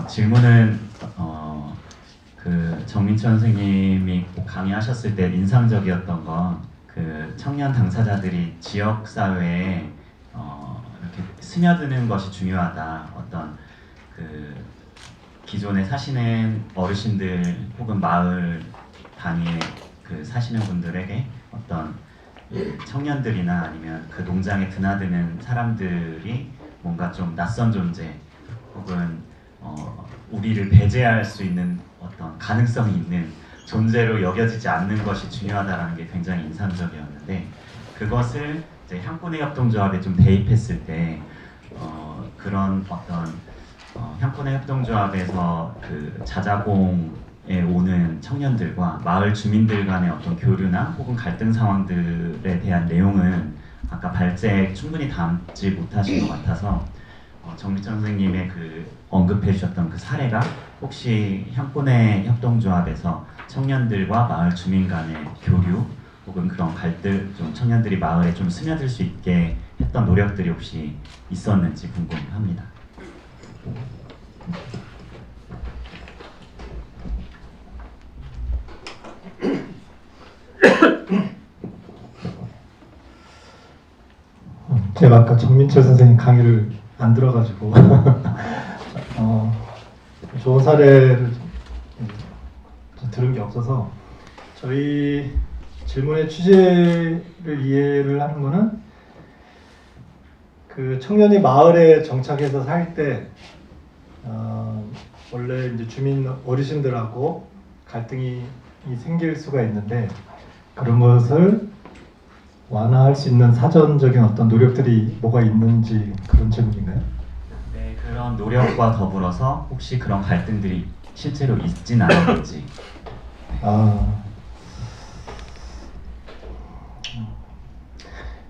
질문은 정민철 선생님이 강의하셨을 때 인상적이었던 건 그 청년 당사자들이 지역 사회에 이렇게 스며드는 것이 중요하다. 어떤 그 기존에 사시는 어르신들 혹은 마을 단위에 그 사시는 분들에게 어떤 청년들이나 아니면 그 농장에 드나드는 사람들이 뭔가 좀 낯선 존재 혹은 우리를 배제할 수 있는 어떤 가능성이 있는 존재로 여겨지지 않는 것이 중요하다는 게 굉장히 인상적이었는데, 그것을 이제 향꾼의 협동조합에 좀 대입했을 때 그런 어떤 향꾼의 협동조합에서 그 자자공에 오는 청년들과 마을 주민들 간의 어떤 교류나 혹은 갈등 상황들에 대한 내용은 아까 발제에 충분히 담지 못하신 것 같아서 정민철 선생님의 그 언급해 주셨던 그 사례가 혹시 향꾼의 협동조합에서 청년들과 마을 주민 간의 교류 혹은 그런 갈등, 좀 청년들이 마을에 좀 스며들 수 있게 했던 노력들이 혹시 있었는지 궁금합니다. 제가 아까 정민철 선생님 강의를 안 들어가지고 좋은 사례를 들은 게 없어서 저희 질문의 취지를 이해를 하는 거는 그 청년이 마을에 정착해서 살 때 원래 이제 주민 어르신들하고 갈등이 생길 수가 있는데 그런 것을 완화할 수 있는 사전적인 어떤 노력들이 뭐가 있는지 그런 질문인가요? 네, 그런 노력과 더불어서 혹시 그런 갈등들이 실제로 있진 않았는지.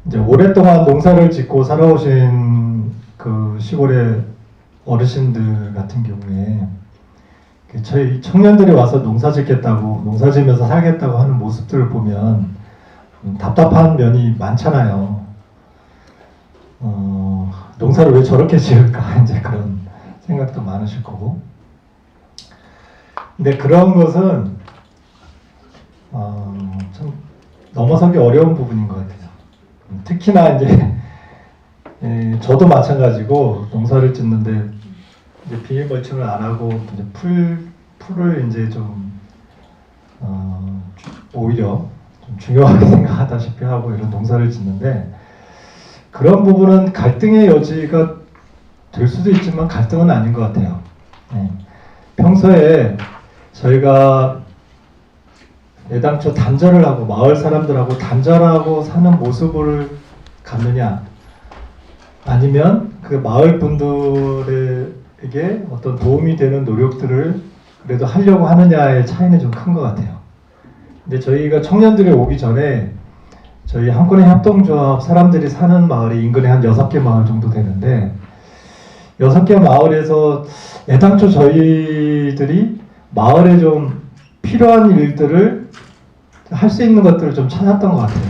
이제 오랫동안 농사를 짓고 살아오신 그 시골의 어르신들 같은 경우에 저희 청년들이 와서 농사 짓겠다고, 농사 지면서 살겠다고 하는 모습들을 보면 답답한 면이 많잖아요. 농사를 왜 저렇게 지을까 이제 그런 생각도 많으실 거고. 근데 그런 것은 참 넘어서기 어려운 부분인 것 같아요. 특히나 이제 저도 마찬가지고 농사를 짓는데 이제 비닐 멀칭을 안 하고 이제 풀을 이제 좀 오히려 좀 중요하게 생각하다시피 하고 이런 농사를 짓는데 그런 부분은 갈등의 여지가 될 수도 있지만 갈등은 아닌 것 같아요. 평소에 저희가 애당초 단절을 하고 마을 사람들하고 단절하고 사는 모습을 갖느냐 아니면 그 마을 분들에게 어떤 도움이 되는 노력들을 그래도 하려고 하느냐의 차이는 좀 큰 것 같아요. 근데 저희가 청년들이 오기 전에 저희 향꾼의 협동조합 사람들이 사는 마을이 인근에 한 6개 마을 정도 되는데 6개 마을에서 애당초 저희들이 마을에 좀 필요한 일들을 할 수 있는 것들을 좀 찾았던 것 같아요.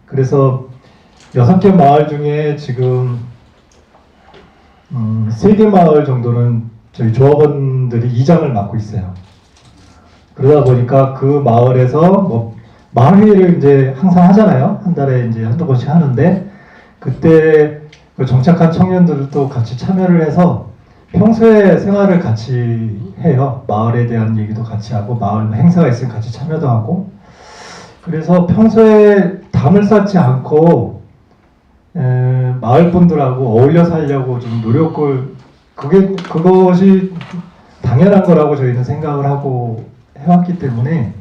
그래서 6개 마을 중에 지금 3개 마을 정도는 저희 조합원들이 이장을 맡고 있어요. 그러다 보니까 그 마을에서 뭐 마을 회의를 이제 항상 하잖아요. 한 달에 이제 한두 번씩 하는데 그때 그 정착한 청년들도 같이 참여를 해서 평소에 생활을 같이 해요. 마을에 대한 얘기도 같이 하고 마을 행사가 있으면 같이 참여도 하고 그래서 평소에 담을 쌓지 않고 마을 분들하고 어울려 살려고 좀 노력을 그것이 당연한 거라고 저희는 생각을 하고 해왔기 때문에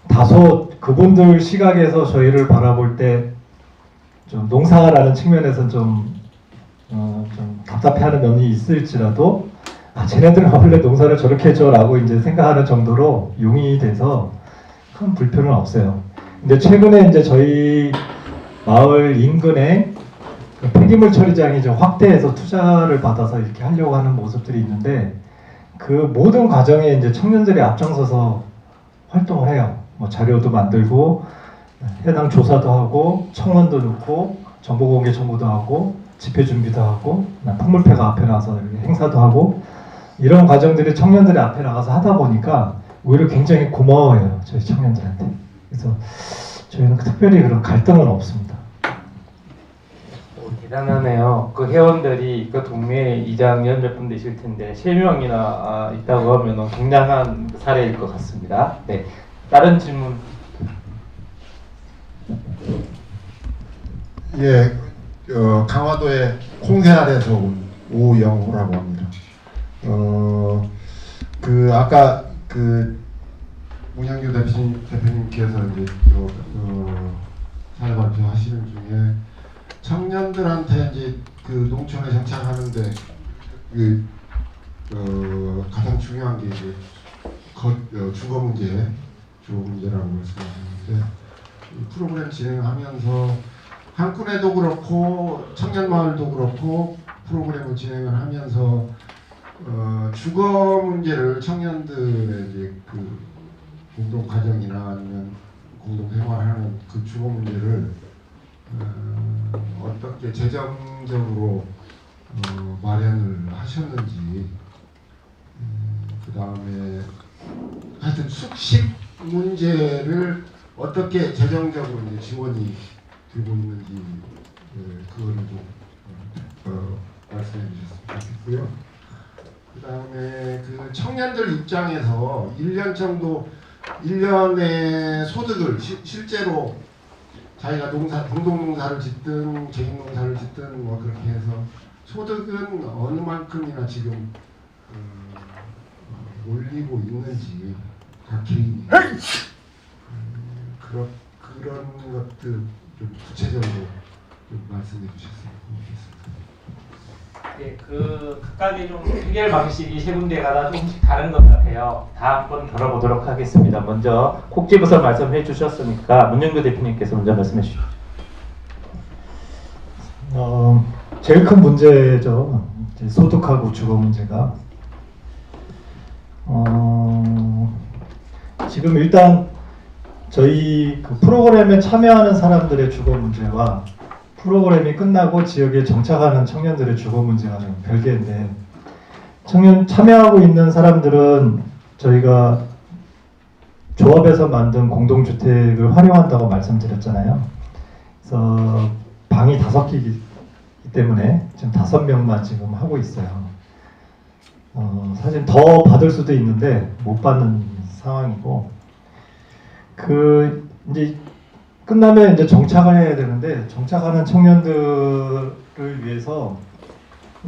다소 그분들 시각에서 저희를 바라볼 때 좀 농사라는 측면에서 좀 답답해하는 면이 있을지라도 쟤네들은 원래 농사를 저렇게 해줘라고 이제 생각하는 정도로 용이 돼서 큰 불편은 없어요. 근데 최근에 이제 저희 마을 인근에 그 폐기물 처리장이 좀 확대해서 투자를 받아서 이렇게 하려고 하는 모습들이 있는데 그 모든 과정에 이제 청년들이 앞장서서 활동을 해요. 뭐 자료도 만들고 해당 조사도 하고 청원도 넣고 정보 공개 청구도 하고 집회 준비도 하고 풍물패가 앞에 나와서 이렇게 행사도 하고 이런 과정들이 청년들이 앞에 나가서 하다 보니까 오히려 굉장히 고마워요 저희 청년들한테. 그래서 저희는 특별히 그런 갈등은 없습니다. 대단하네요. 그 회원들이 그 동네 이장년 몇 분 되실 텐데 3명이나 있다고 하면 굉장한 사례일 것 같습니다. 네, 다른 질문. 예, 강화도의 홍대 아래에서 온 오영호라고 합니다. 그 아까 그 문양규 대표님께서 이제 사회 발표하시는 중에 청년들한테 이제 그 농촌에 정착하는데 그 가장 중요한 게 이제 주거 문제라고 말씀하셨는데 이 프로그램 진행하면서 한꾼에도 그렇고 청년마을도 그렇고 프로그램을 진행을 하면서 주거 문제를 청년들의 이제 그 공동 가정이나 아니면 공동 생활하는 그 주거 문제를 어떻게 재정적으로 마련을 하셨는지, 그 다음에 하여튼 숙식 문제를 어떻게 재정적으로 이제 지원이 되고 있는지 그거를 좀 말씀해 주셨으면 좋겠고요. 그 다음에 그 청년들 입장에서 1년 정도 1년의 소득을 실제로 자기가 공동농사를 짓든 개인농사를 짓든 뭐 그렇게 해서 소득은 어느 만큼이나 지금 올리고 있는지 각 개인이 그런 것들 좀 구체적으로 좀 말씀해 주셨으면 고맙겠습니다. 네, 그 각각의 좀 해결 방식이 세 군데가 조금씩 다른 것 같아요. 다 한번 들어보도록 하겠습니다. 먼저 콕 집어서 말씀해 주셨으니까 문영규 대표님께서 먼저 말씀해 주시죠. 제일 큰 문제죠. 이제 소득하고 주거 문제가. 지금 일단 저희 그 프로그램에 참여하는 사람들의 주거 문제와 프로그램이 끝나고 지역에 정착하는 청년들의 주거 문제가 좀 별개인데, 참여하고 있는 사람들은 저희가 조합에서 만든 공동주택을 활용한다고 말씀드렸잖아요. 그래서 방이 5개이기 때문에 지금 5명만 지금 하고 있어요. 사실 더 받을 수도 있는데 못 받는 상황이고, 이제 끝나면 이제 정착을 해야 되는데, 정착하는 청년들을 위해서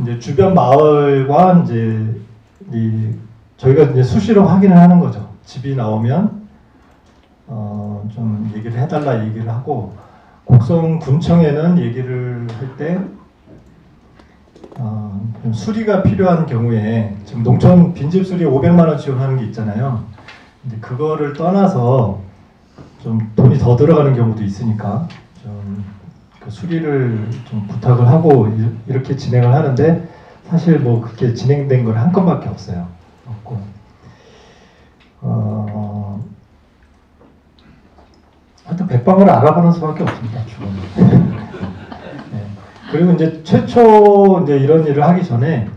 이제 주변 마을과 이제 저희가 이제 수시로 확인을 하는 거죠. 집이 나오면 좀 얘기를 해달라 얘기를 하고, 곡성군청에는 얘기를 할 때 좀 수리가 필요한 경우에 지금 농촌 빈집 수리 500만 원 지원하는 게 있잖아요. 근데 그거를 떠나서 좀 돈이 더 들어가는 경우도 있으니까 좀 그 수리를 좀 부탁을 하고 이렇게 진행을 하는데, 사실 뭐 그렇게 진행된 건 한 건밖에 없어요. 없고, 하여튼 백방을 알아보는 수밖에 없습니다. 주거는. 네. 그리고 이제 최초 이제 이런 일을 하기 전에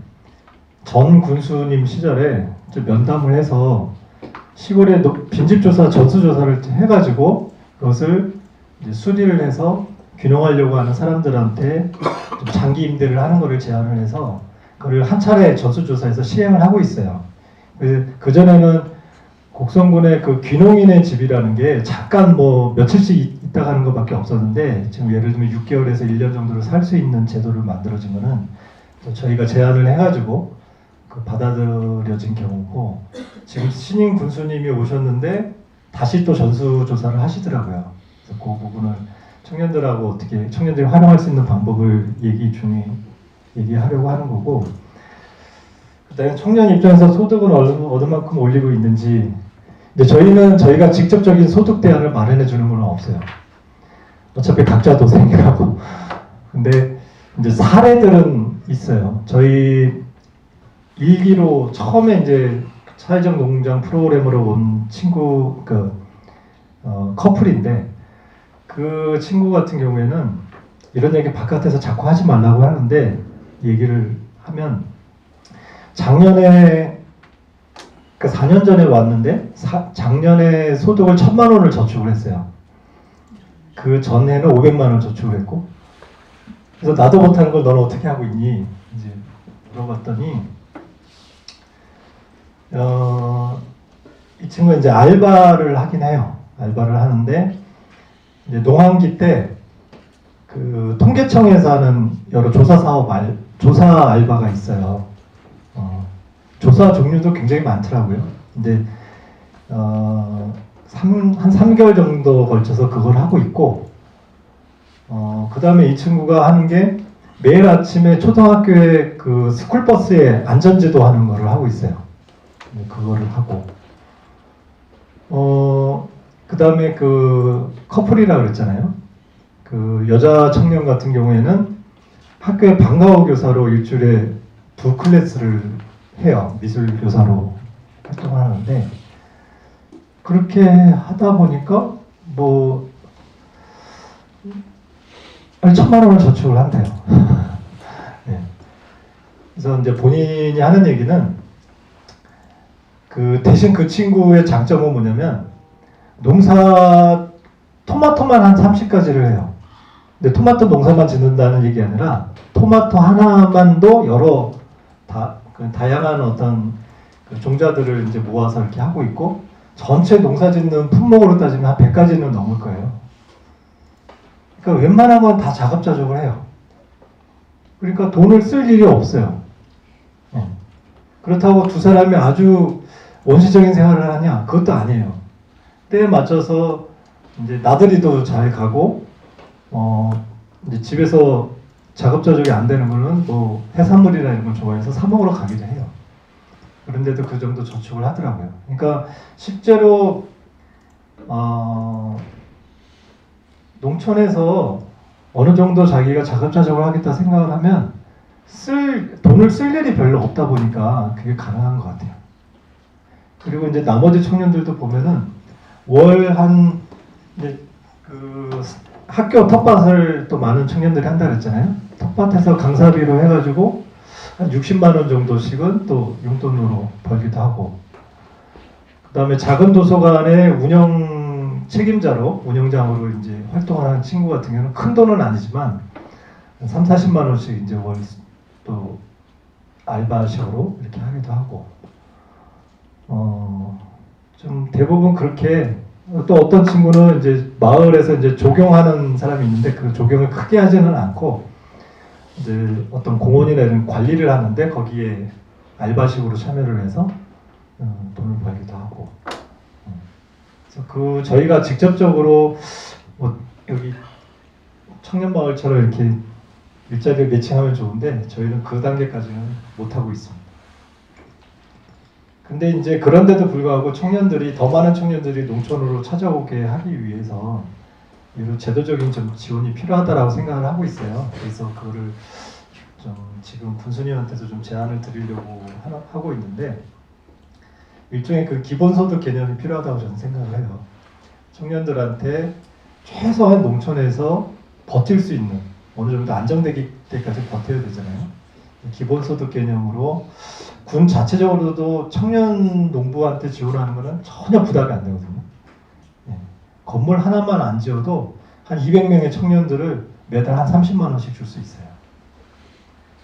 전 군수님 시절에 좀 면담을 해서 시골에 빈집조사, 전수조사를 해가지고 그것을 이제 수리를 해서 귀농하려고 하는 사람들한테 좀 장기 임대를 하는 것을 제안을 해서 그걸 한 차례 전수조사해서 시행을 하고 있어요. 그 전에는 곡성군의 그 귀농인의 집이라는 게 잠깐 뭐 며칠씩 있다 가는 것밖에 없었는데, 지금 예를 들면 6개월에서 1년 정도로 살 수 있는 제도를 만들어진 거는 저희가 제안을 해가지고 그 받아들여진 경우고, 지금 신임 군수님이 오셨는데 다시 또 전수조사를 하시더라고요. 그래서 그 부분을 청년들하고 어떻게 청년들이 활용할 수 있는 방법을 얘기하려고 하는 거고, 그다음에 청년 입장에서 소득은 어느 만큼 올리고 있는지, 근데 저희는 저희가 직접적인 소득 대안을 마련해 주는 건 없어요. 어차피 각자 도생이라고. 근데 이제 사례들은 있어요. 저희 1기로 처음에 이제 사회적 농장 프로그램으로 온 친구 커플인데, 그 친구 같은 경우에는 이런 얘기 바깥에서 자꾸 하지 말라고 하는데 얘기를 하면 작년에 그 4년 전에 왔는데 작년에 소득을 1,000만 원을 저축을 했어요. 그 전에는 500만 원 저축을 했고 그래서 나도 못하는 걸 너는 어떻게 하고 있니? 이제 물어봤더니 이 친구가 이제 알바를 하긴 해요. 알바를 하는데 이제 농한기 때 그 통계청에서 하는 여러 조사 사업 조사 알바가 있어요. 조사 종류도 굉장히 많더라고요. 근데 한 3개월 정도 걸쳐서 그걸 하고 있고 그 다음에 이 친구가 하는 게 매일 아침에 초등학교에 그 스쿨버스에 안전지도 하는 거를 하고 있어요. 그거를 하고 그 다음에 그 커플이라고 그랬잖아요. 그 여자 청년 같은 경우에는 학교에 방과후 교사로 일주일에 2클래스를 해요. 미술 교사로 활동을 하는데 그렇게 하다 보니까 뭐 1,000만 원을 저축을 한대요. 네. 그래서 이제 본인이 하는 얘기는 그 대신 그 친구의 장점은 뭐냐면 토마토만 한 30가지를 해요. 근데 토마토 농사만 짓는다는 얘기 아니라 토마토 하나만도 여러 다양한 어떤 그 종자들을 이제 모아서 이렇게 하고 있고 전체 농사 짓는 품목으로 따지면 한 100가지는 넘을 거예요. 그러니까 웬만한 건 다 자급자족을 해요. 그러니까 돈을 쓸 일이 없어요. 그렇다고 두 사람이 아주 원시적인 생활을 하냐? 그것도 아니에요. 때에 맞춰서 이제 나들이도 잘 가고 이제 집에서 자급자족이 안 되는 거는 뭐 해산물이나 이런 걸 좋아해서 사 먹으러 가기도 해요. 그런데도 그 정도 저축을 하더라고요. 그러니까 실제로 농촌에서 어느 정도 자기가 자급자족을 하겠다 생각을 하면 돈을 쓸 일이 별로 없다 보니까 그게 가능한 것 같아요. 그리고 이제 나머지 청년들도 보면은 월 이제 그 학교 텃밭을 또 많은 청년들이 한다 그랬잖아요. 텃밭에서 강사비로 해가지고 한 60만 원 정도씩은 또 용돈으로 벌기도 하고 그 다음에 작은 도서관의 운영장으로 이제 활동을 하는 친구 같은 경우는 큰 돈은 아니지만 3, 40만 원씩 이제 월 또 알바식으로 이렇게 하기도 하고 좀 대부분 그렇게 또 어떤 친구는 이제 마을에서 이제 조경하는 사람이 있는데 그 조경을 크게 하지는 않고 이제 어떤 공원이나 이런 관리를 하는데 거기에 알바식으로 참여를 해서 돈을 벌기도 하고 그래서 저희가 직접적으로 뭐 여기 청년마을처럼 이렇게 일자리를 매칭하면 좋은데 저희는 그 단계까지는 못하고 있습니다. 근데 이제 그런데도 불구하고 더 많은 청년들이 농촌으로 찾아오게 하기 위해서 이런 제도적인 좀 지원이 필요하다라고 생각을 하고 있어요. 그래서 그거를 좀 지금 군수님한테도 좀 제안을 드리려고 하고 있는데 일종의 그 기본소득 개념이 필요하다고 저는 생각을 해요. 청년들한테 최소한 농촌에서 버틸 수 있는 어느 정도 안정되기 때까지 버텨야 되잖아요. 기본소득 개념으로 군 자체적으로도 청년 농부한테 지원하는 것은 전혀 부담이 안 되거든요. 건물 하나만 안 지어도 한 200명의 청년들을 매달 한 30만 원씩 줄 수 있어요.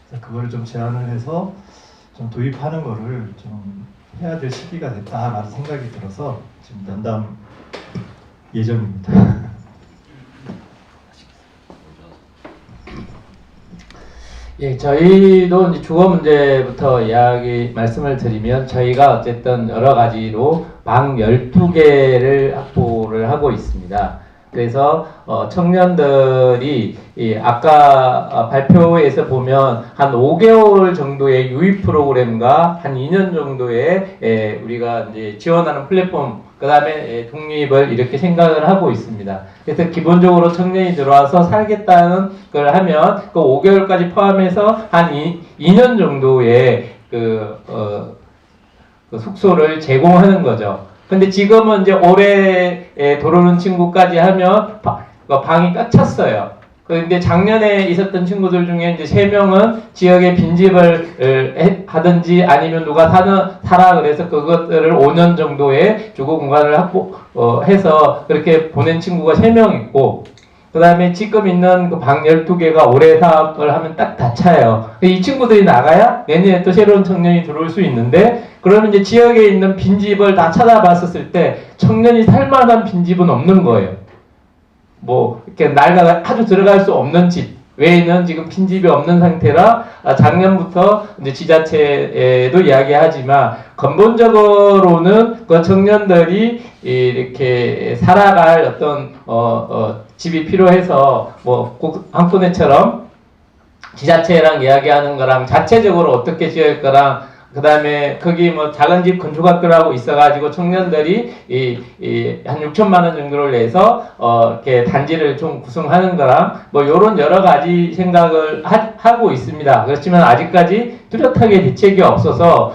그래서 그거를 좀 제안을 해서 좀 도입하는 거를 좀 해야 될 시기가 됐다라는 생각이 들어서 지금 면담 예정입니다. 예, 저희도 이제 주거 문제부터 말씀을 드리면 저희가 어쨌든 여러 가지로 방 12개를 확보를 하고 있습니다. 그래서 청년들이 아까 발표에서 보면 한 5개월 정도의 유입 프로그램과 한 2년 정도의 우리가 이제 지원하는 플랫폼 그 다음에 독립을 이렇게 생각을 하고 있습니다. 그래서 기본적으로 청년이 들어와서 살겠다는 걸 하면 그 5개월까지 포함해서 한 2년 정도의 그 숙소를 제공하는 거죠. 근데 지금은 이제 올해 들어오는 친구까지 하면 방이 꽉 찼어요. 그런데 작년에 있었던 친구들 중에 이제 3명은 지역에 빈집을 하든지 아니면 누가 사라 그래서 그것들을 5년 정도의 주거 공간을 해서 그렇게 보낸 친구가 3명 있고, 그 다음에 지금 있는 그 방 12개가 올해 사업을 하면 딱 다 차요. 이 친구들이 나가야 내년에 또 새로운 청년이 들어올 수 있는데, 그러면 이제 지역에 있는 빈집을 다 찾아봤었을 때 청년이 살만한 빈집은 없는 거예요. 뭐 이렇게 낡아 아주 들어갈 수 없는 집 외에는 지금 빈집이 없는 상태라, 작년부터 이제 지자체에도 이야기하지만 근본적으로는 그 청년들이 이렇게 살아갈 어떤 집이 필요해서 뭐 한꺼번에처럼 지자체랑 이야기하는 거랑 자체적으로 어떻게 지을 거랑, 그 다음에 거기 뭐 작은 집 건축학교라고 있어가지고 청년들이 한 6천만 원 정도를 내서 이렇게 단지를 좀 구성하는 거랑 뭐 요런 여러 가지 생각을 하고 있습니다. 그렇지만 아직까지 뚜렷하게 대책이 없어서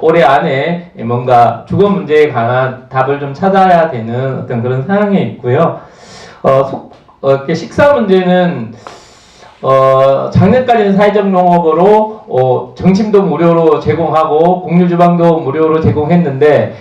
올해 안에 뭔가 주거 문제에 관한 답을 좀 찾아야 되는 어떤 그런 상황에 있고요. 이렇게 식사 문제는 작년까지는 사회적 농업으로 점심도 무료로 제공하고 공유 주방도 무료로 제공했는데,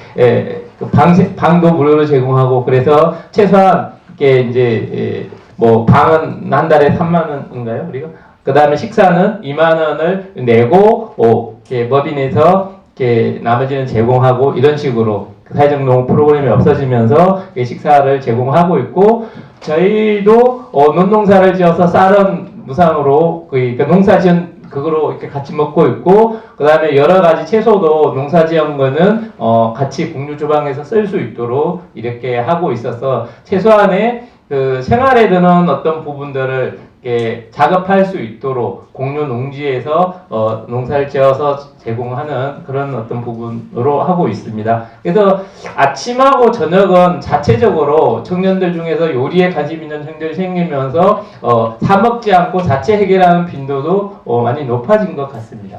그 방도 무료로 제공하고, 그래서 최소한 이렇게 이제 뭐 방은 한 달에 3만 원인가요 우리가? 그 다음에 식사는 2만 원을 내고 이렇게 법인에서 이렇게 나머지는 제공하고, 이런 식으로 사회적 농업 프로그램이 없어지면서 식사를 제공하고 있고, 저희도 논농사를 지어서 쌀은 무상으로 그러니까 농사지은 그거로 이렇게 같이 먹고 있고, 그 다음에 여러 가지 채소도 농사지은 거는 같이 공유 주방에서 쓸 수 있도록 이렇게 하고 있어서 최소한의 그 생활에 드는 어떤 부분들을 이렇게 작업할 수 있도록 공유 농지에서 농사를 지어서 제공하는 그런 어떤 부분으로 하고 있습니다. 그래서 아침하고 저녁은 자체적으로 청년들 중에서 요리에 관심 있는 청년들이 생기면서 사 먹지 않고 자체 해결하는 빈도도 많이 높아진 것 같습니다.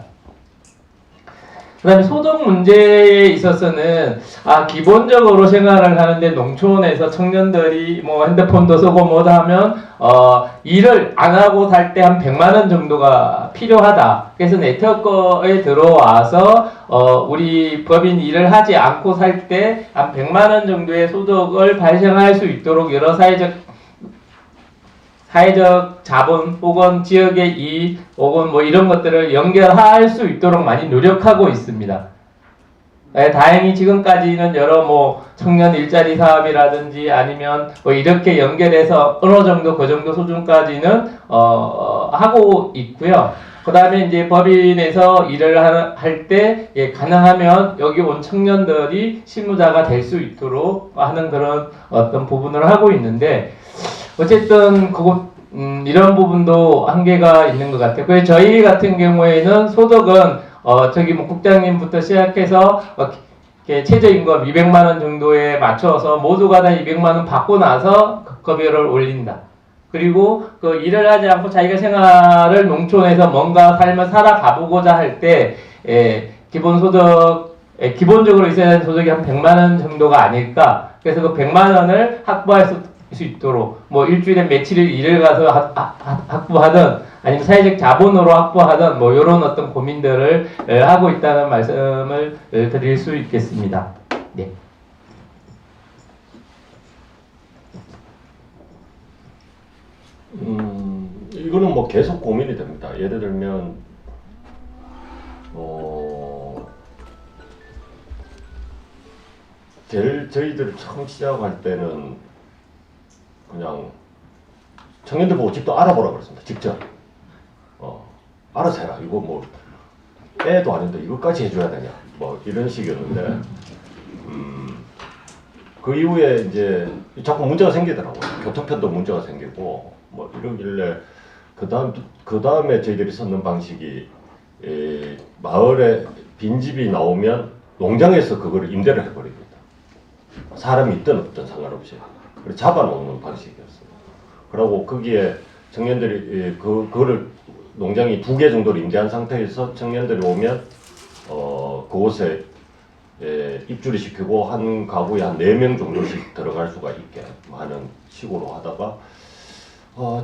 그 다음에 소득 문제에 있어서는 기본적으로 생활을 하는데 농촌에서 청년들이 뭐 핸드폰도 쓰고 뭐도 하면 일을 안 하고 살 때 한 100만 원 정도가 필요하다. 그래서 네트워크에 들어와서 우리 법인 일을 하지 않고 살 때 한 100만 원 정도의 소득을 발생할 수 있도록 여러 사회적 자본 혹은 지역의 이익 혹은 뭐 이런 것들을 연결할 수 있도록 많이 노력하고 있습니다. 다행히 지금까지는 여러 뭐 청년 일자리 사업이라든지 아니면 뭐 이렇게 연결해서 어느 정도 그 정도 수준까지는 하고 있고요. 그 다음에 이제 법인에서 일을 할 때 가능하면 여기 온 청년들이 실무자가 될 수 있도록 하는 그런 어떤 부분을 하고 있는데, 어쨌든 이런 부분도 한계가 있는 것 같아요. 그래서 저희 같은 경우에는 소득은 저기 뭐 국장님부터 시작해서 최저임금 200만 원 정도에 맞춰서 모두가 다 200만 원 받고 나서 급여를 올린다. 그리고 그 일을 하지 않고 자기가 생활을 농촌에서 뭔가 삶을 살아가보고자 할 때 기본적으로 있어야 하는 소득이 한 100만 원 정도가 아닐까. 그래서 그 100만 원을 확보할 수 있도록 뭐 일주일에 며칠을 일을 가서 확보하든 아니면 사회적 자본으로 확보하든 뭐 이런 어떤 고민들을 하고 있다는 말씀을 드릴 수 있겠습니다. 네. 이거는 뭐 계속 고민이 됩니다. 예를 들면 저희들 처음 시작할 때는 그냥 청년들 보고 집도 알아보라고 그랬습니다. 직접 알아서 해라. 이거 뭐 애도 아닌데 이것까지 해줘야 되냐, 뭐 이런 식이었는데 그 이후에 이제 자꾸 문제가 생기더라고요. 교통편도 문제가 생기고 뭐 이러길래 그 다음에 저희들이 썼는 방식이 마을에 빈집이 나오면 농장에서 그거를 임대를 해버립니다. 사람이 있든 없든 상관없이 잡아놓는 방식이었어요. 그리고 거기에 청년들이 그거를 농장이 2개 정도를 임대한 상태에서 청년들이 오면 그곳에 입주를 시키고 한 가구에 한 4명 정도씩 들어갈 수가 있게 하는 식으로 하다가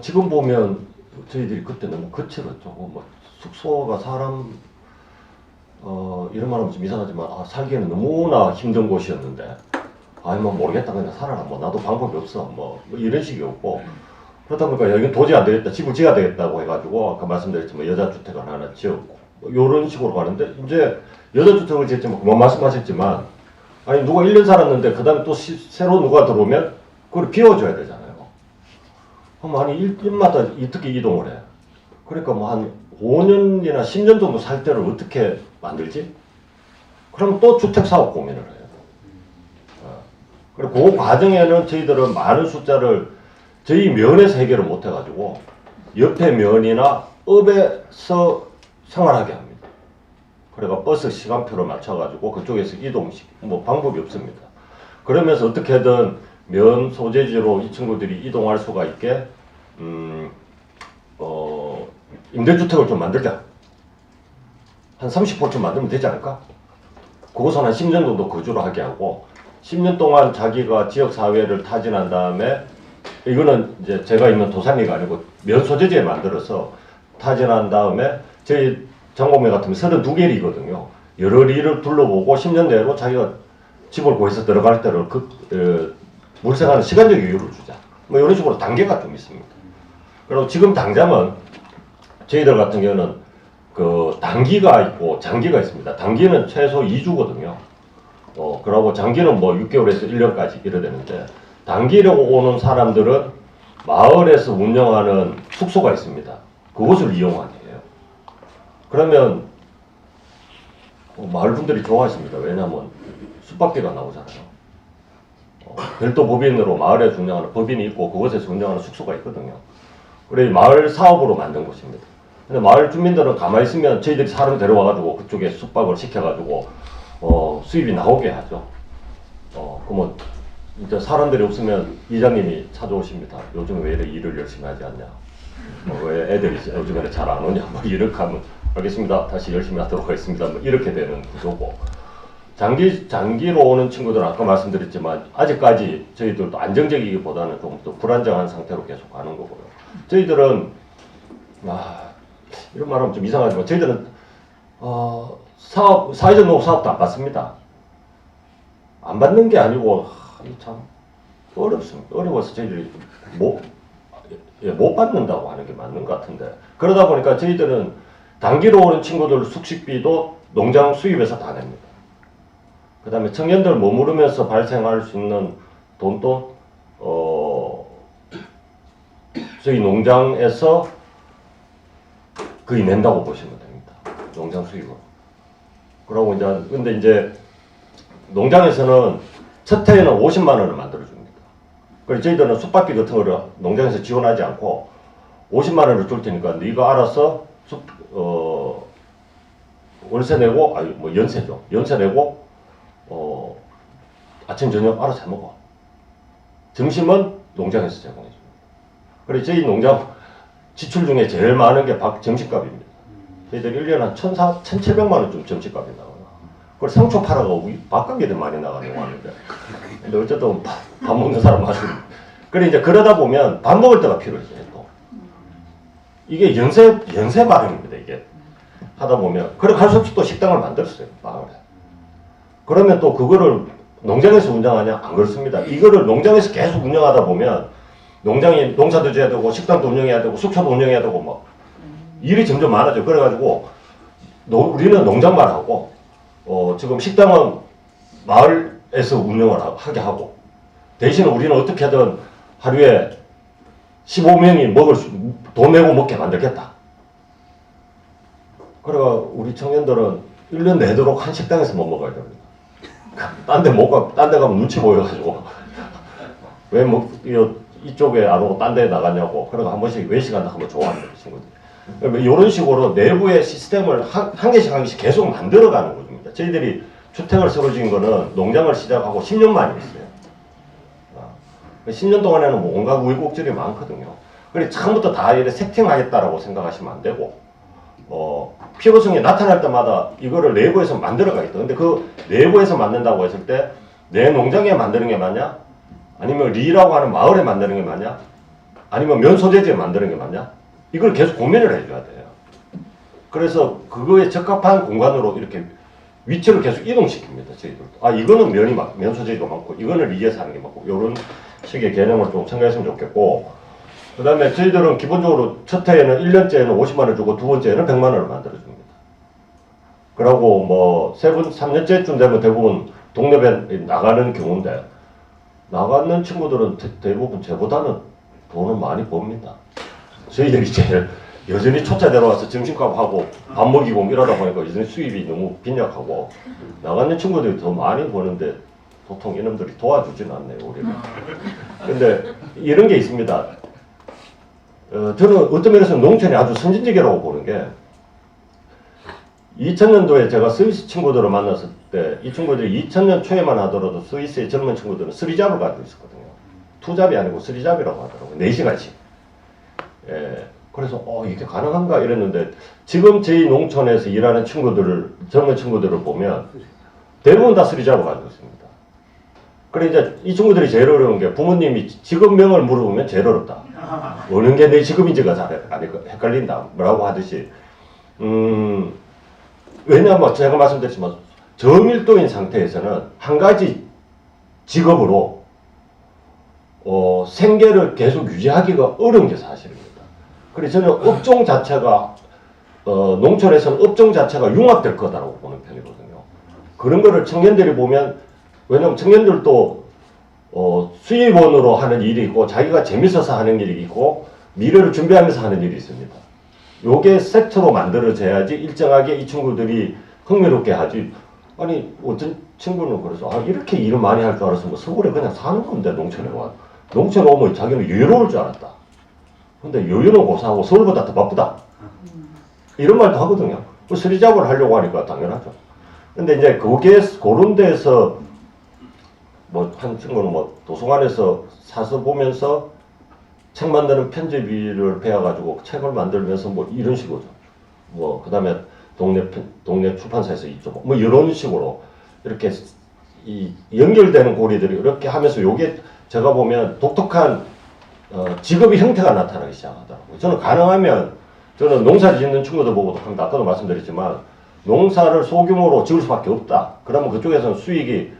지금 보면 저희들이 그때 너무 거칠었죠. 뭐 숙소가 사람 이런 말하면 좀 이상하지만 살기에는 너무나 힘든 곳이었는데 아니 뭐 모르겠다 그냥 살아라 뭐 나도 방법이 없어 뭐 이런 식이었고 그러다 보니까 여기 도저히 안 되겠다 집을 지어야 되겠다고 해가지고 아까 말씀드렸지만 여자 주택을 하나 지었고 이런 식으로 가는데 이제 여자 주택을 지었지만 그만 말씀하셨지만 아니 누가 1년 살았는데 그 다음에 또 새로 누가 들어오면 그걸 비워줘야 되잖아요. 그럼 한 1년마다 어떻게 이동을 해? 그러니까 뭐 한 5년이나 10년 정도 살 때를 어떻게 만들지? 그럼 또 주택 사업 고민을 해요. 그리고 그 과정에는 저희들은 많은 숫자를 저희 면에서 해결을 못 해가지고 옆에 면이나 업에서 생활하게 합니다. 그래가 버스 시간표를 맞춰가지고 그쪽에서 뭐 방법이 없습니다. 그러면서 어떻게든 면 소재지로 이 친구들이 이동할 수가 있게 임대주택을 좀 만들자. 한 30호쯤 만들면 되지 않을까? 그곳은 한 10년 정도 거주를 하게 하고 10년 동안 자기가 지역사회를 타진한 다음에 이거는 이제 제가 있는 도산리가 아니고 면 소재지에 만들어서 타진한 다음에 저희 장공매 같으면 32개리거든요. 여러 리를 둘러보고 10년 내로 자기가 집을 구해서 들어갈 때를 물색하는 시간적 여유를 주자. 뭐 이런 식으로 단계가 좀 있습니다. 그리고 지금 당장은 저희들 같은 경우는 그 단기가 있고 장기가 있습니다. 단기는 최소 2주거든요. 그러고 장기는 뭐 6개월에서 1년까지 이래 되는데 단기로 오는 사람들은 마을에서 운영하는 숙소가 있습니다. 그것을 이용하게 해요. 그러면 마을 분들이 좋아하십니다. 왜냐하면 숙박비가 나오잖아요. 별도 법인으로 마을에 운영하는 법인이 있고 그곳에서 운영하는 숙소가 있거든요. 그래 마을 사업으로 만든 곳입니다. 근데 마을 주민들은 가만히 있으면 저희들이 사람 데려와가지고 그쪽에 숙박을 시켜가지고 수입이 나오게 하죠. 그러면 이제 사람들이 없으면 이장님이 찾아오십니다. 요즘 왜 이렇게 일을 열심히 하지 않냐? 왜 애들이 요즘에 잘 안 오냐? 뭐 이렇게 하면 알겠습니다. 다시 열심히 하도록 하겠습니다. 뭐 이렇게 되는 구조고. 장기로 오는 친구들은 아까 말씀드렸지만 아직까지 저희들도 안정적이기보다는 좀 더 불안정한 상태로 계속 가는 거고요. 저희들은 이런 말하면 좀 이상하지만 저희들은 사회적 농업 사업도 안 받습니다. 안 받는 게 아니고 참 어렵습니다. 어려워서 저희들이 못 받는다고 하는 게 맞는 것 같은데 그러다 보니까 저희들은 단기로 오는 친구들 숙식비도 농장 수입에서 다 냅니다. 그 다음에 청년들 머무르면서 발생할 수 있는 돈도 저희 농장에서 거의 낸다고 보시면 됩니다. 농장 수입으로. 그러고 근데 이제 농장에서는 첫 해에는 50만 원을 만들어줍니다. 그래서 저희들은 숙박비 같은 거를 농장에서 지원하지 않고 50만 원을 줄 테니까 네가 알아서 월세 내고 뭐 연세죠. 연세 내고 아침 저녁 알아서 해 먹어. 점심은 농장에서 제공해 줍니다. 그래서 저희 농장 지출 중에 제일 많은 게 점심값입니다. 저희들 1년에 한 1,700만 원쯤 점심값이 나와요. 그걸 상초 팔아가고 밥가게도 많이 나가려고 하는데 근데 어쨌든 밥 먹는 사람 맞습니다. 그래 이제 그러다 보면 밥 먹을 때가 필요해요. 또 이게 연세 발행입니다. 이게 하다 보면 그래 갈 수 없이 또 식당을 만들었어요. 마을에. 그러면 또 그거를 농장에서 운영하냐? 안 그렇습니다. 이거를 농장에서 계속 운영하다 보면 농장이 농사도 져야 되고 식당도 운영해야 되고 숙소도 운영해야 되고 막 일이 점점 많아져. 그래가지고 우리는 농장만 하고 지금 식당은 마을에서 운영을 하게 하고 대신 우리는 어떻게든 하루에 15명이 돈 내고 먹게 만들겠다. 그래가 우리 청년들은 1년 내도록 한 식당에서 못 먹어야 됩니다. 딴 데 가면 눈치 보여가지고 왜 이쪽에 안 오고 딴 데 나가냐고. 그래가 한 번씩 외식한다 하면 좋아합니다, 친구들이. 이런 식으로 내부의 시스템을 한 개씩 계속 만들어가는 것입니다. 저희들이 주택을 새로 지은 거는 농장을 시작하고 10년 만에 했어요. 10년 동안에는 뭐 온갖 우여곡절이 많거든요. 그래서 처음부터 다 이렇게 세팅하겠다라고 생각하시면 안 되고, 필요성이 나타날 때마다 이거를 내부에서 만들어가겠다. 근데 그 내부에서 만든다고 했을 때 내 농장에 만드는 게 맞냐? 아니면 리라고 하는 마을에 만드는 게 맞냐? 아니면 면소재지를 만드는 게 맞냐? 이걸 계속 고민을 해줘야 돼요. 그래서 그거에 적합한 공간으로 이렇게 위치를 계속 이동시킵니다. 저희들도. 아, 이거는 면소재가 많고 이거는 리에서 하는 게 많고 이런 식의 개념을 좀 생각했으면 좋겠고, 그 다음에 저희들은 기본적으로 첫 해에는 1년째에는 50만 원 주고 두 번째에는 100만 원을 만들어줍니다. 그러고 뭐 3년째쯤 되면 대부분 동네에 나가는 경우인데, 나가는 친구들은 대부분 저보다는 돈을 많이 법니다. 저희들이 제일 여전히 초짜 내려와서 점심값 하고 밥 먹이고 이러다 보니까 여전히 수입이 너무 빈약하고, 나가는 친구들이 더 많이 버는데 보통 이놈들이 도와주진 않네요, 우리가. 근데 이런 게 있습니다. 저는 어떤 면에서 농촌이 아주 선진적이라고 보는 게, 2000년도에 제가 스위스 친구들을 만났을 때 이 친구들이 2000년 초에만 하더라도 스위스의 젊은 친구들은 쓰리잡을 가지고 있었거든요. 투잡이 아니고 쓰리잡이라고 하더라고요. 4시간씩. 예. 그래서 이게 가능한가 이랬는데, 지금 저희 농촌에서 일하는 젊은 친구들을 보면 대부분 다 쓰리잡을 가지고 있습니다. 그래 이제 이 친구들이 제일 어려운 게, 부모님이 직업명을 물어보면 제일 어렵다. 어느 게 내 직업인지가 잘 헷갈린다. 뭐라고 하듯이. 왜냐하면 제가 말씀드렸지만 저밀도인 상태에서는 한 가지 직업으로 생계를 계속 유지하기가 어려운 게 사실입니다. 그래서 저는 업종 자체가 농촌에서는 업종 자체가 융합될 거다라고 보는 편이거든요. 그런 거를 청년들이 보면, 왜냐하면 청년들도 수입원으로 하는 일이 있고 자기가 재밌어서 하는 일이 있고 미래를 준비하면서 하는 일이 있습니다. 요게 세트로 만들어져야지 일정하게 이 친구들이 흥미롭게 하지. 아니 어떤 친구는 그래서 이렇게 일을 많이 할 줄 알았으면 서울에 그냥 사는 건데 농촌에 와. 농촌에 오면 자기는 여유로울 줄 알았다. 근데 여유는 고사하고 서울보다 더 바쁘다. 이런 말도 하거든요. 쓰리잡을 하려고 하니까 당연하죠. 근데 이제 그런 데서 뭐 한 친구는 뭐 도서관에서 사서 보면서 책 만드는 편집위를 배워가지고 책을 만들면서 뭐 이런 식으로, 뭐 그 다음에 동네 출판사에서 이쪽 뭐 이런 식으로 이렇게 이 연결되는 고리들이 이렇게 하면서, 요게 제가 보면 독특한 직업의 형태가 나타나기 시작하더라고요. 저는 가능하면, 저는 농사를 짓는 친구들 보고도 아까도 말씀드렸지만 농사를 소규모로 지을 수밖에 없다. 그러면 그쪽에서는 수익이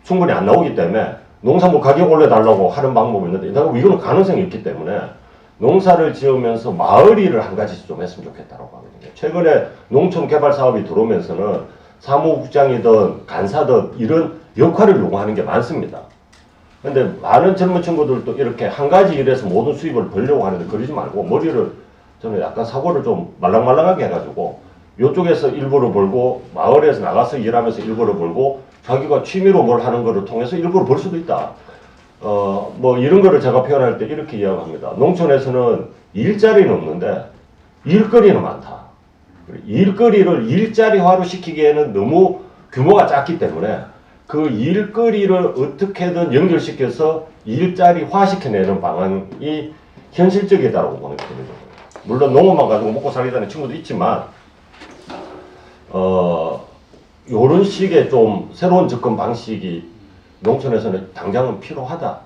충분히 안 나오기 때문에 농산물 가격 올려달라고 하는 방법이 있는데, 이거는 가능성이 있기 때문에 농사를 지으면서 마을 일을 한 가지 좀 했으면 좋겠다고 하거든요. 최근에 농촌 개발 사업이 들어오면서는 사무국장이든 간사든 이런 역할을 요구하는 게 많습니다. 근데 많은 젊은 친구들도 이렇게 한 가지 일에서 모든 수입을 벌려고 하는데, 그러지 말고 머리를, 저는 약간 사고를 좀 말랑말랑하게 해가지고 이쪽에서 일부러 벌고 마을에서 나가서 일하면서 일부러 벌고 자기가 취미로 뭘 하는 거를 통해서 일부러 벌 수도 있다. 뭐 이런 거를 제가 표현할 때 이렇게 이야기합니다. 농촌에서는 일자리는 없는데 일거리는 많다. 일거리를 일자리화로 시키기에는 너무 규모가 작기 때문에 그 일거리를 어떻게든 연결시켜서 일자리화 시켜내는 방안이 현실적이다라고 보는 편이거든요. 물론 농업만 가지고 먹고 살리다는 친구도 있지만 요런 식의 좀 새로운 접근 방식이 농촌에서는 당장은 필요하다.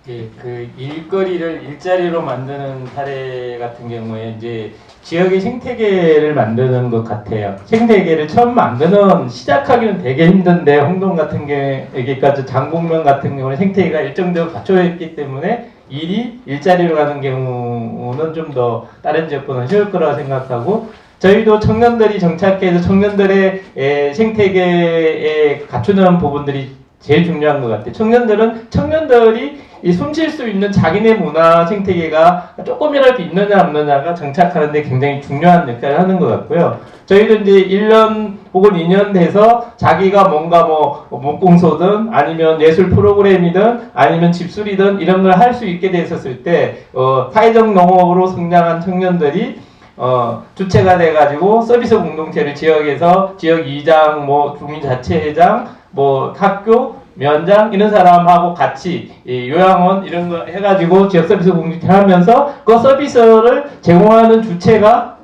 그 일거리를 일자리로 만드는 사례 같은 경우에 이제 지역의 생태계를 만드는 것 같아요. 생태계를 처음 만드는 시작하기는 되게 힘든데, 홍동 같은 경우에까지 장곡면 같은 경우는 생태계가 일정적으로 갖춰져 있기 때문에 일자리로 가는 경우는 좀 더 다른 지역보다는 쉬울 거라고 생각하고, 저희도 청년들이 정착해서 청년들의 생태계에 갖추는 부분들이 제일 중요한 것 같아요. 청년들이 숨쉴 수 있는 자기네 문화 생태계가 조금이라도 있느냐 없느냐가 정착하는 데 굉장히 중요한 역할을 하는 것 같고요. 저희도 이제 1년 혹은 2년 돼서 자기가 뭔가 뭐 목공소든 아니면 예술 프로그램이든 아니면 집수리든 이런 걸 할 수 있게 됐었을 때 사회적 농업으로 성장한 청년들이 주체가 돼가지고 서비스 공동체를 지역에서 지역 이장, 뭐 주민자치회장, 뭐 학교 면장 이런 사람하고 같이 요양원 이런 거 해가지고 지역 서비스 공동체를 하면서 그 서비스를 제공하는 주체가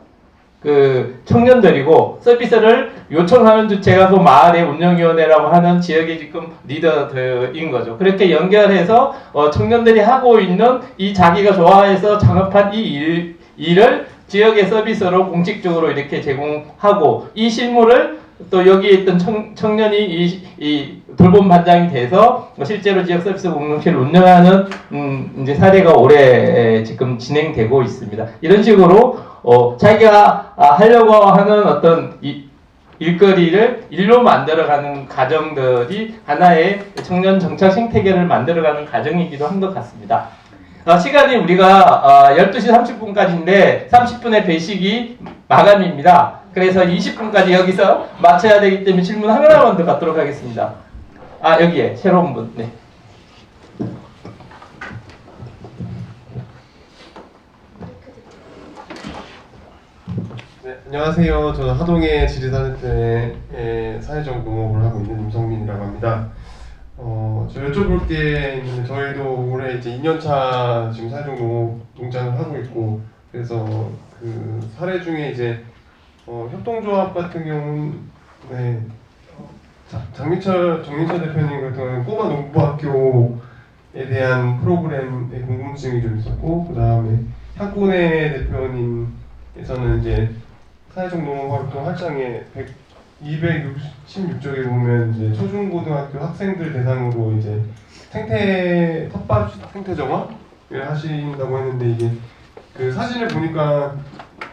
그 청년들이고 서비스를 요청하는 주체가 그 마을의 운영위원회라고 하는 지역의 지금 리더들인 거죠. 그렇게 연결해서 청년들이 하고 있는 이 자기가 좋아해서 창업한 이 일을 지역의 서비스로 공식적으로 이렇게 제공하고 이 실무를 또 여기에 있던 청년이 이 돌봄 반장이 돼서 실제로 지역 서비스 공동체를 운영하는 이제 사례가 올해 지금 진행되고 있습니다. 이런 식으로 자기가 하려고 하는 어떤 일거리를 일로 만들어가는 과정들이 하나의 청년 정착 생태계를 만들어가는 과정이기도 한 것 같습니다. 시간이 우리가 12시 30분까지인데 30분의 배식이 마감입니다. 그래서 20분까지 여기서 마쳐야 되기 때문에 질문 하나만 더 받도록 하겠습니다. 여기에 새로운 분. 네. 네, 안녕하세요. 저는 하동의 지리사회센터에 사회적 농업을 하고 있는 임성민이라고 합니다. 저 여쭤볼 게 있는데 저희도 올해 이제 2년차 지금 사회적 농업 농장을 하고 있고 그래서 그 사례 중에 이제 협동조합 같은 경우는 정민철 대표님 같은 경우는 꼬마 농부학교에 대한 프로그램에 궁금증이 좀 있었고 그 다음에 학군의 대표님에서는 이제 사회적 농업활동 할장에 266쪽에 보면 이제 초중고등학교 학생들 대상으로 이제 텃밭 생태 정화를 하신다고 했는데 이게 그 사진을 보니까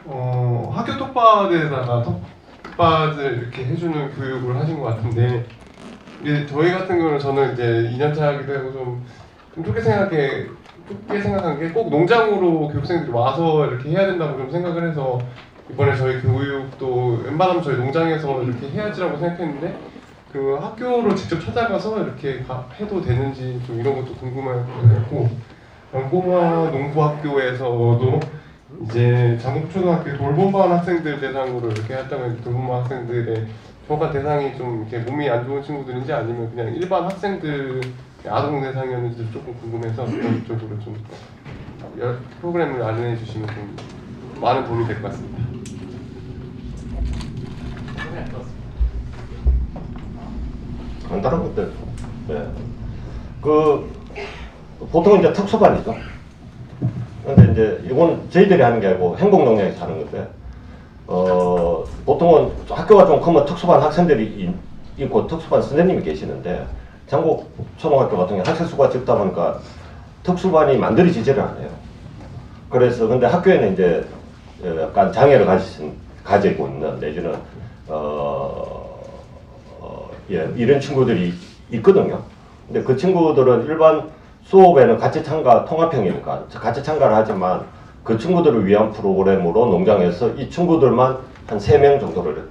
학교 텃밭에다가 텃밭을 이렇게 해주는 교육을 하신 것 같은데 이제 저희 같은 경우는 저는 이제 2년차이기도 하고 좀 좁게 생각한 게 꼭 농장으로 교육생들이 와서 이렇게 해야 된다고 좀 생각을 해서 이번에 저희 교육도 웬만하면 저희 농장에서 이렇게 해야지라고 생각했는데 그 학교로 직접 찾아가서 이렇게 해도 되는지 좀 이런 것도 궁금했고 꼬마 농부학교에서도 이제 장국초등학교 돌봄반 학생들 대상으로 이렇게 했다면 돌봄반 학생들의 정확한 대상이 좀 이렇게 몸이 안 좋은 친구들인지 아니면 그냥 일반 학생들 아동 대상이었는지 조금 궁금해서 그런 쪽으로 좀 프로그램을 알려해 주시면 좀 많은 도움이 될 것 같습니다. 간단한 것들. 네. 보통 이제 특수반이죠. 근데 이제 이건 저희들이 하는 게 아니고 행복농장에서 하는 건데, 보통은 학교가 좀 크면 특수반 학생들이 있고 특수반 선생님이 계시는데, 장곡 초등학교 같은 경우 학생 수가 적다 보니까 특수반이 만들어지지를 않아요. 그래서 근데 학교에는 이제 약간 장애를 가지고 있는 내지는 이런 친구들이 있거든요. 근데 그 친구들은 일반 수업에는 같이 통합형이니까 같이 참가를 하지만 그 친구들을 위한 프로그램으로 농장에서 이 친구들만 한 3명 정도를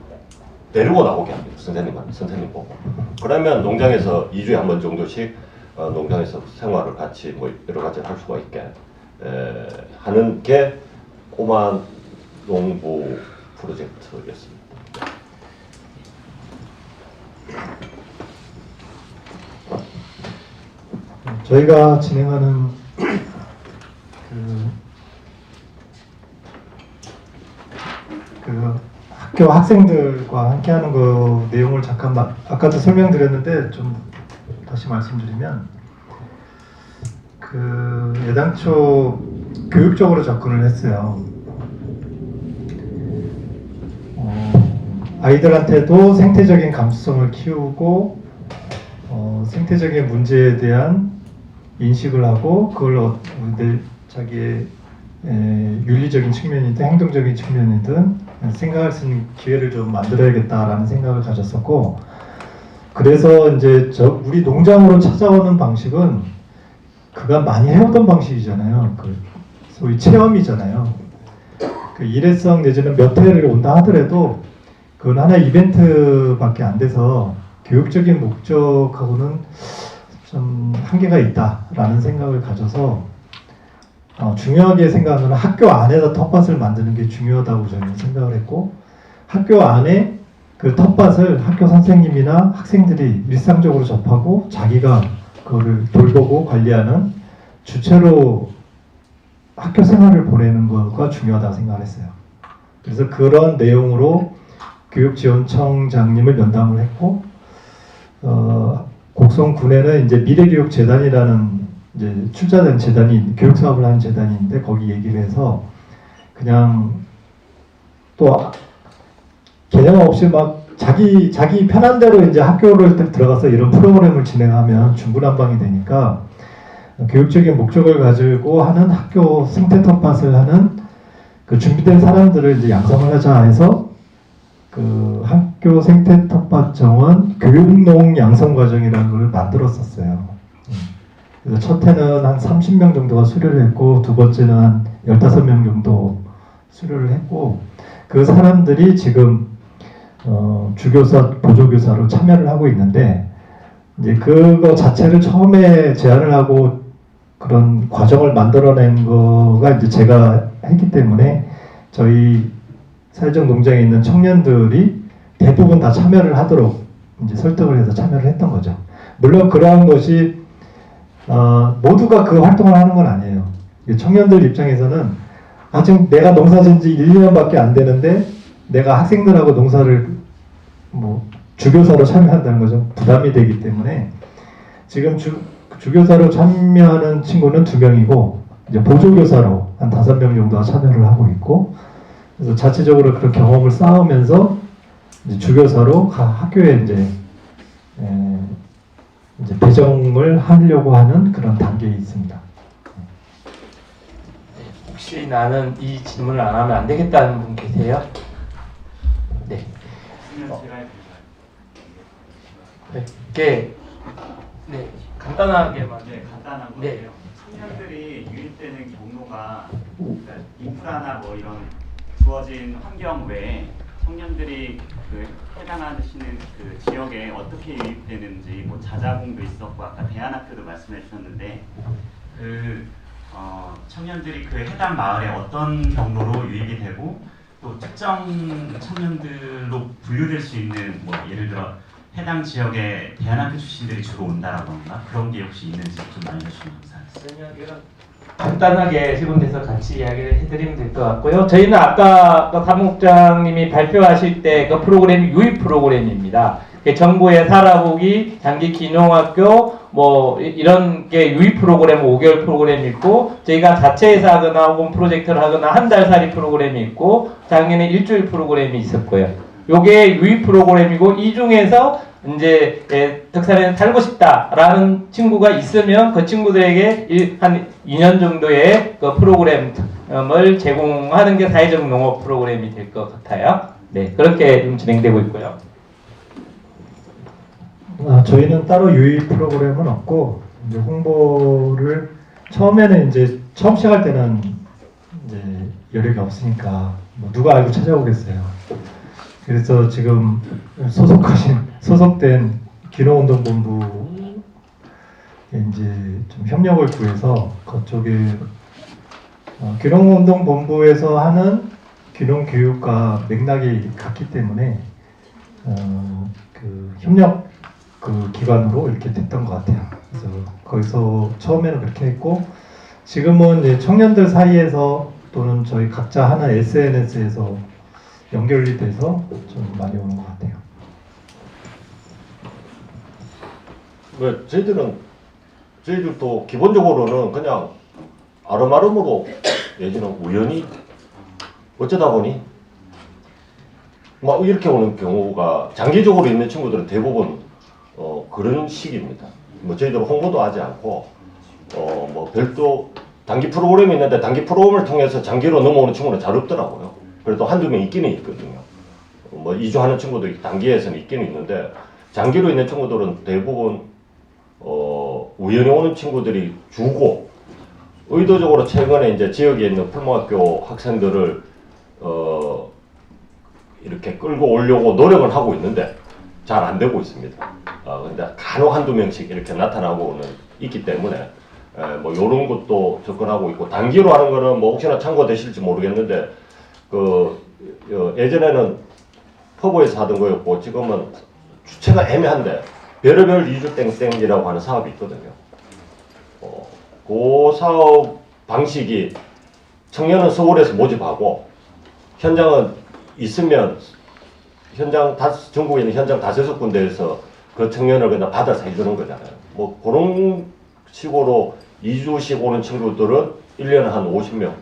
데리고 나오게 합니다. 선생님 보고. 그러면 농장에서 2주에 한 번 정도씩 농장에서 생활을 같이 뭐 여러 가지 할 수가 있게 하는 게 꼬마 농부 프로젝트였습니다. 저희가 진행하는 그 학교 학생들과 함께하는 그 내용을 잠깐만 아까도 설명드렸는데 좀 다시 말씀드리면 그 예당초 교육적으로 접근을 했어요. 아이들한테도 생태적인 감수성을 키우고 생태적인 문제에 대한 인식을 하고 그걸 자기의 윤리적인 측면이든 행동적인 측면이든 생각할 수 있는 기회를 좀 만들어야겠다라는 생각을 가졌었고 그래서 이제 우리 농장으로 찾아오는 방식은 그간 많이 해오던 방식이잖아요. 그 소위 체험이잖아요. 그 일회성 내지는 몇 회를 온다 하더라도 그건 하나의 이벤트밖에 안 돼서 교육적인 목적하고는 좀 한계가 있다라는 생각을 가져서 중요하게 생각하는 학교 안에다 텃밭을 만드는 게 중요하다고 저는 생각을 했고 학교 안에 그 텃밭을 학교 선생님이나 학생들이 일상적으로 접하고 자기가 그거를 돌보고 관리하는 주체로 학교 생활을 보내는 거가 중요하다고 생각을 했어요. 그래서 그런 내용으로 교육지원청장님을 면담을 했고 곡성군에는 이제 미래교육재단이라는 이제 출자된 재단이 교육 사업을 하는 재단인데 거기 얘기를 해서 그냥 또 개념 없이 막 자기 편한 대로 이제 학교를 들어가서 이런 프로그램을 진행하면 중구난방이 되니까 교육적인 목적을 가지고 하는 학교 생태 텃밭을 하는 그 준비된 사람들을 이제 양성을 하자 해서 그 학교 생태 텃밭 정원 교육농 양성 과정이라는 걸 만들었었어요. 그래서 첫 해는 한 30명 정도가 수료를 했고 두 번째는 한 15명 정도 수료를 했고 그 사람들이 지금 주교사, 보조교사로 참여를 하고 있는데 이제 그거 자체를 처음에 제안을 하고 그런 과정을 만들어낸 거가 이제 제가 했기 때문에 저희 사회적 농장에 있는 청년들이 대부분 다 참여를 하도록 이제 설득을 해서 참여를 했던 거죠. 물론 그러한 것이 모두가 그 활동을 하는 건 아니에요. 청년들 입장에서는 아직 내가 농사 진지 1, 2년밖에 안 되는데 내가 학생들하고 농사를 뭐 주교사로 참여한다는 거죠. 부담이 되기 때문에 지금 주교사로 참여하는 친구는 2명이고 이제 보조교사로 한 5명 정도가 참여를 하고 있고 그래서 자체적으로 그런 경험을 쌓으면서 이제 주교사로 학교에 이제 배정을 하려고 하는 그런 단계에 있습니다. 혹시 나는 이 질문을 안 하면 안 되겠다는 분 계세요? 네. 이렇게 네 간단하게만 간단한 네. 건데요. 청년들이 유입되는 경로가 그러니까 인프라나 뭐 이런 주어진 환경 외에 청년들이 그 해당하시는 그 지역에 어떻게 유입되는지 뭐 자자공도 있었고 아까 대안학교도 말씀해 주셨는데 그 청년들이 그 해당 마을에 어떤 경로로 유입이 되고 또 특정 청년들로 분류될 수 있는 뭐 예를 들어 해당 지역에 대안학교 출신들이 주로 온다라던가 그런 게 혹시 있는지 좀 알려주시면 감사하겠습니다. 간단하게 세 군데서 같이 이야기를 해드리면 될 것 같고요. 저희는 아까 사무국장님이 발표하실 때 그 프로그램이 유입 프로그램입니다. 정부의 살아보기, 장기 기농학교 뭐 이런 게 유입 프로그램 5개월 프로그램이 있고 저희가 자체에서 하거나 혹은 프로젝트를 하거나 한 달 살이 프로그램이 있고 작년에 일주일 프로그램이 있었고요. 요게 유입 프로그램이고 이 중에서 이제 덕산에 살고 싶다라는 친구가 있으면 그 친구들에게 한 2년 정도의 그 프로그램을 제공하는 게 사회적 농업 프로그램이 될 것 같아요. 네, 그렇게 좀 진행되고 있고요. 저희는 따로 유입 프로그램은 없고 이제 홍보를 처음에는 이제 처음 시작할 때는 이제 여력이 없으니까 뭐 누가 알고 찾아오겠어요. 그래서 지금 소속된 귀농운동본부에 이제 좀 협력을 구해서 그쪽에 귀농운동본부에서 하는 귀농교육과 맥락이 같기 때문에 그 협력 그 기관으로 이렇게 됐던 것 같아요. 그래서 거기서 처음에는 그렇게 했고 지금은 이제 청년들 사이에서 또는 저희 각자 하는 SNS에서 연결이 돼서 좀 많이 오는 것 같아요. 저희들도 기본적으로는 그냥 아름아름으로 내지는 우연히 어쩌다 보니 막 이렇게 오는 경우가 장기적으로 있는 친구들은 대부분 그런 식입니다. 뭐 저희들은 홍보도 하지 않고 뭐 별도 단기 프로그램이 있는데 단기 프로그램을 통해서 장기로 넘어오는 친구는 잘 없더라고요. 그래도 한두 명 있기는 있거든요. 뭐 이주하는 친구도 단기에서는 있기는 있는데 장기로 있는 친구들은 대부분 우연히 오는 친구들이 주고 의도적으로 최근에 이제 지역에 있는 풀목학교 학생들을 이렇게 끌고 오려고 노력을 하고 있는데 잘 안 되고 있습니다. 근데 간혹 한두 명씩 이렇게 나타나고는 있기 때문에 뭐 요런 것도 접근하고 있고 단기로 하는 거는 뭐 혹시나 참고되실지 모르겠는데 예전에는 퍼보에서 하던 거였고 지금은 주체가 애매한데 별의별 이주 땡땡이라고 하는 사업이 있거든요. 그 사업 방식이 청년은 서울에서 모집하고 현장은 있으면 현장 전국에 있는 현장 5군데에서 그 청년을 그냥 받아서 해주는 거잖아요. 뭐 그런 식으로 2주씩 오는 친구들은 1년에 한 50명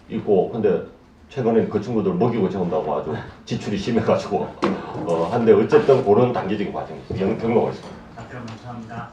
있고, 근데 최근에 그 친구들 먹이고 재운다고 아주 지출이 심해가지고 한데 어쨌든 그런 단계적인 과정이 경로가 있습니다. 답변 감사합니다.